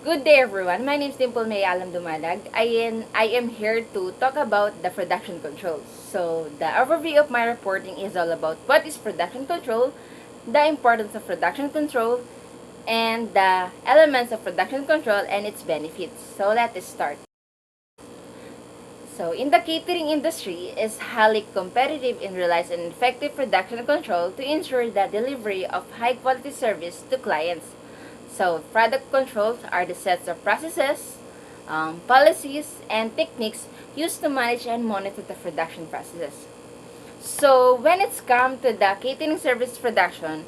Good day everyone, my name is Dimple May Alam Dumalag. I am here to talk about the production control. So, the overview of my reporting is all about what is production control, the importance of production control, and the elements of production control and its benefits. So, let us start. So, in the catering industry is highly competitive and relies on effective production control to ensure the delivery of high-quality service to clients. So, product controls are the sets of processes, policies, and techniques used to manage and monitor the production processes. So, when it's come to the catering service production,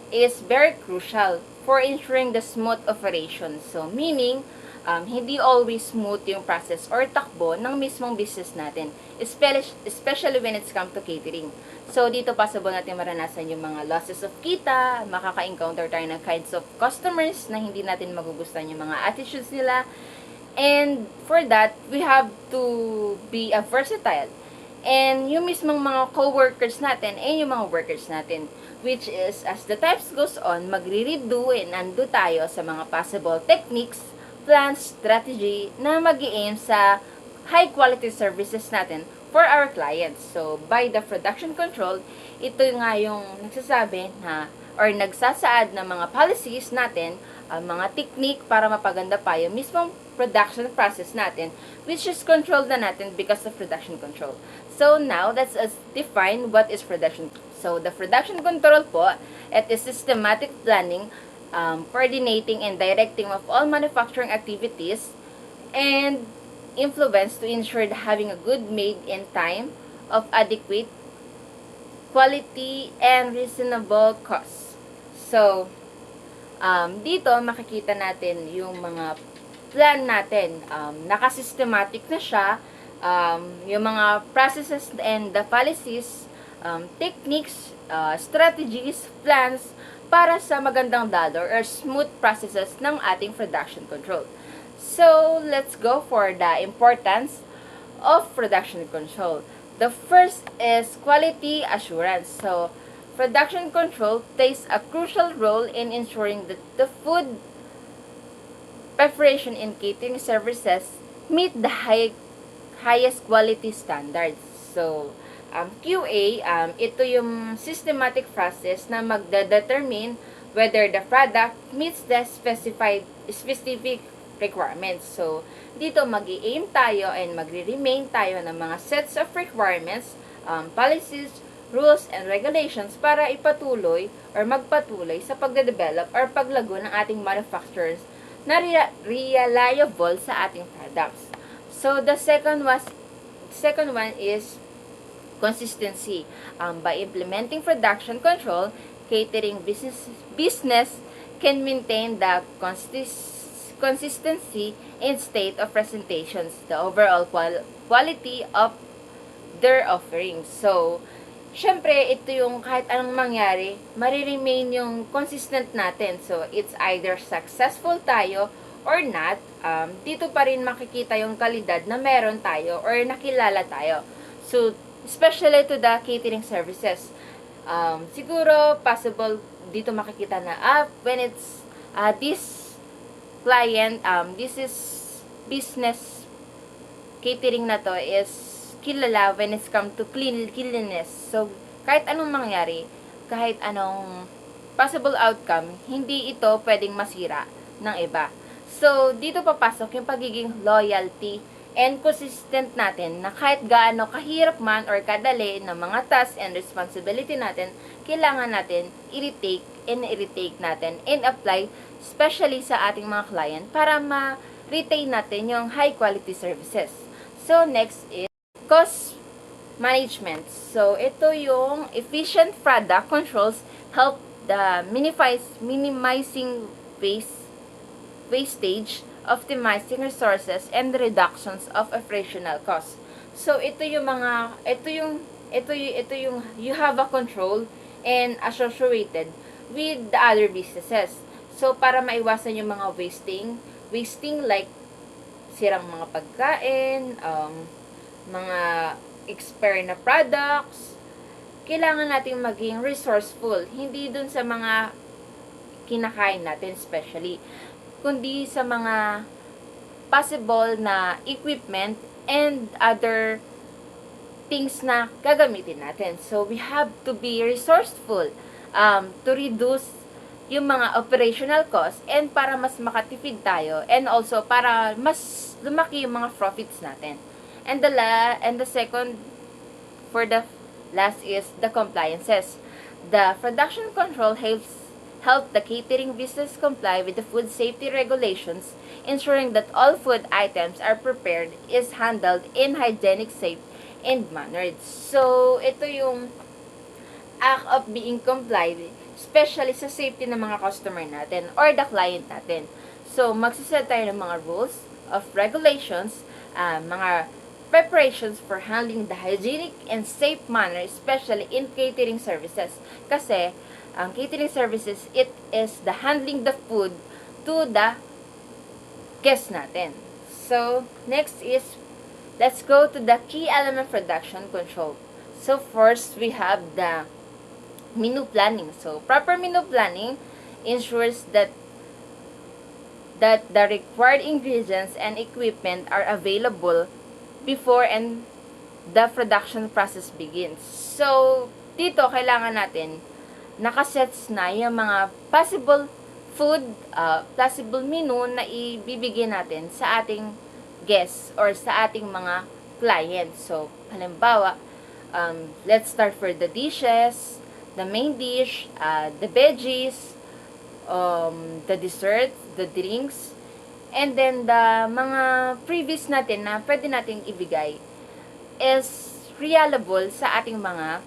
is very crucial for ensuring the smooth operation. So, meaning, hindi always smooth yung process or takbo ng mismong business natin, especially when it's come to catering. So, dito possible natin maranasan yung mga losses of kita, makaka-encounter tayo ng kinds of customers na hindi natin magugustuhan yung mga attitudes nila. And for that, we have to be versatile. And yung mismong mga co-workers natin, yung mga workers natin. Which is, as the times goes on, magre-redo and undo tayo sa mga possible techniques, plans, strategy na mag-i-aim sa high-quality services natin for our clients. So, by the production control, ito nga yung nagsasabi na or nagsasaad ng mga policies natin, mga technique para mapaganda pa yung mismong production process natin, which is controlled na natin because of production control. So, now, let's define what is production. So, the production control po, it is systematic planning, coordinating and directing of all manufacturing activities, and influence to ensure having a good made in time of adequate quality and reasonable cost. So, dito makikita natin yung mga plan natin. Nakasystematic na siya. Yung mga processes and the policies, techniques, strategies, plans para sa magandang dollar or smooth processes ng ating production control. So, let's go for the importance of production control. The first is quality assurance. So, production control plays a crucial role in ensuring that the food preparation and catering services meet the highest quality standards. So, QA, ito yung systematic process na magdedetermine whether the product meets the specific requirements. So, dito mag-i-aim tayo and magre-remain tayo ng mga sets of requirements, policies, rules, and regulations para ipatuloy or magpatuloy sa pagde-develop or paglago ng ating manufacturers na reliable sa ating products. So, the second one is consistency. By implementing production control, catering business can maintain the consistency in state of presentations, the overall quality of their offerings. So, syempre, ito yung kahit anong mangyari, mariremain yung consistent natin. So, it's either successful tayo or not, dito pa rin makikita yung kalidad na meron tayo or nakilala tayo. So, especially to the catering services. Siguro, possible dito makikita na when it's this client, this is business catering na to is kilala when it's come to cleanliness. So, kahit anong mangyari, kahit anong possible outcome, hindi ito pwedeng masira ng iba. So, dito papasok yung pagiging loyalty and consistent natin na kahit gaano kahirap man or kadali ng mga tasks and responsibility natin, kailangan natin i-retake natin and apply especially sa ating mga client para ma-retain natin yung high quality services. So, next is cost management. So, ito yung efficient product controls help the minimizing wastage, optimizing resources, and reductions of operational costs. So, ito yung you have a control and associated with the other businesses. So, para maiwasan yung mga wasting like sirang mga pagkain, mga expired na products, kailangan nating maging resourceful. Hindi dun sa mga kinakain natin especially. kundi sa mga possible na equipment and other things na gagamitin natin. So, we have to be resourceful to reduce yung mga operational costs and para mas makatipid tayo and also para mas lumaki yung mga profits natin. And the second for the last is the compliances. The production control help the catering business comply with the food safety regulations, ensuring that all food items are prepared, is handled in hygienic, safe, and mannered. So, ito yung act of being complied, especially sa safety ng mga customer natin or the client natin. So, magsaset tayo ng mga rules of regulations, mga preparations for handling the hygienic and safe manner, especially in catering services. Kasi, ang catering services, it is the handling the food to the guests natin. So, next is, let's go to the key element production control. So, first, we have the menu planning. So, proper menu planning ensures that the required ingredients and equipment are available before and the production process begins. So, dito, kailangan natin nakasets na yung mga possible food, possible menu na ibibigay natin sa ating guests or sa ating mga clients. So, halimbawa, let's start for the dishes, the main dish, the veggies, the dessert, the drinks, and then the mga previous natin na pwede nating ibigay is reliable sa ating mga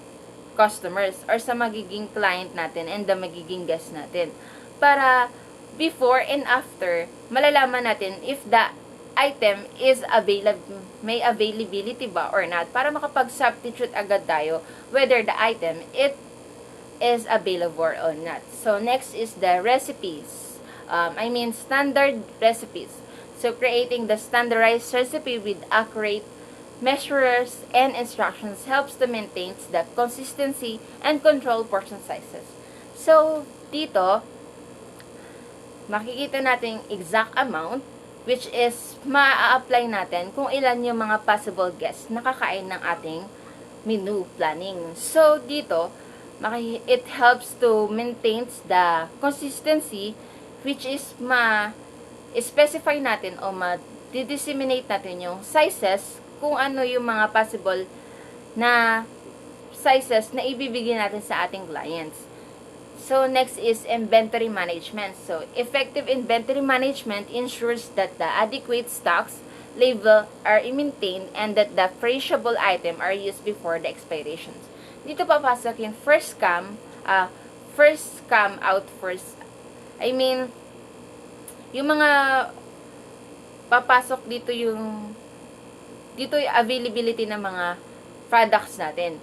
customers or sa magiging client natin and the magiging guest natin. Para before and after, malalaman natin if the item is available, may availability ba or not, para makapag-substitute agad tayo whether the item it is available or not. So, next is the recipes. Standard recipes. So, creating the standardized recipe with accurate measures and instructions helps to maintain the consistency and control portion sizes. So, dito, makikita natin exact amount which is ma-apply natin kung ilan yung mga possible guests na kakain ng ating menu planning. So, dito, it helps to maintain the consistency which is ma-specify natin o ma-disseminate natin yung sizes kung ano yung mga possible na sizes na ibibigay natin sa ating clients. So, next is inventory management. So, effective inventory management ensures that the adequate stocks label are maintained and that the perishable item are used before the expirations. Dito papasok yung first come out first. Yung mga papasok dito yung availability ng mga products natin.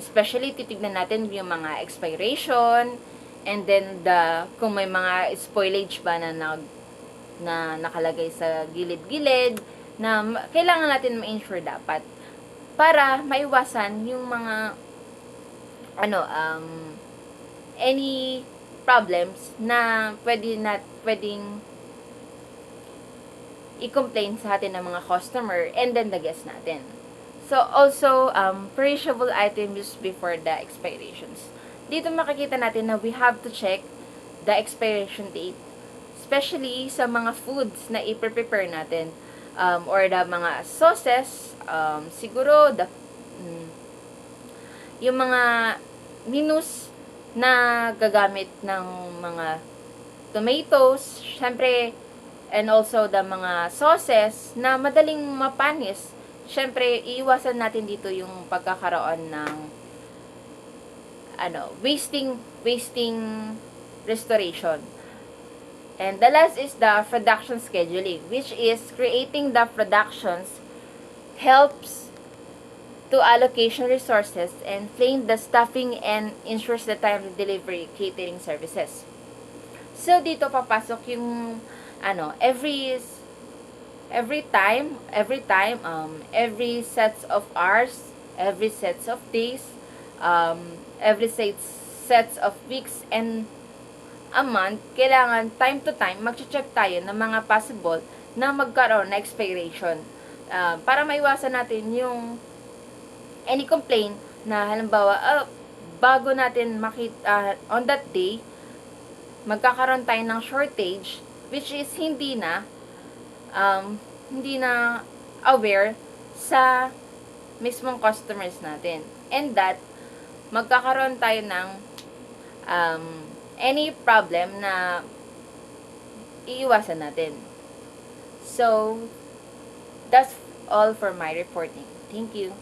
Especially, titignan natin yung mga expiration, and then kung may mga spoilage ba na nakalagay sa gilid-gilid, na kailangan natin ma-ensure dapat para maiwasan yung mga any problems na pwedeng i-complain sa atin ng mga customer and then the guest natin. So, also, perishable item used before the expirations. Dito makikita natin na we have to check the expiration date, especially sa mga foods na i-prepare natin, or the mga sauces, siguro, yung mga menus na gagamit ng mga tomatoes, syempre, and also the mga sauces na madaling mapanis. Syempre, iiwasan natin dito yung pagkakaroon ng wasting restoration. And the last is the production scheduling, which is creating the productions helps to allocation resources and plan the staffing and ensures the timely delivery catering services. So, dito papasok yung every time, every sets of hours, every sets of days, every sets of weeks, and a month, kailangan time to time, mag-check tayo ng mga possible na magkaroon na expiration. Para maiwasan natin yung any complaint na halimbawa, bago natin makita, on that day, magkakaroon tayo ng shortage, which is hindi na aware sa mismong customers natin. And that, magkakaroon tayo ng any problem na iiwasan natin. So, that's all for my reporting. Thank you.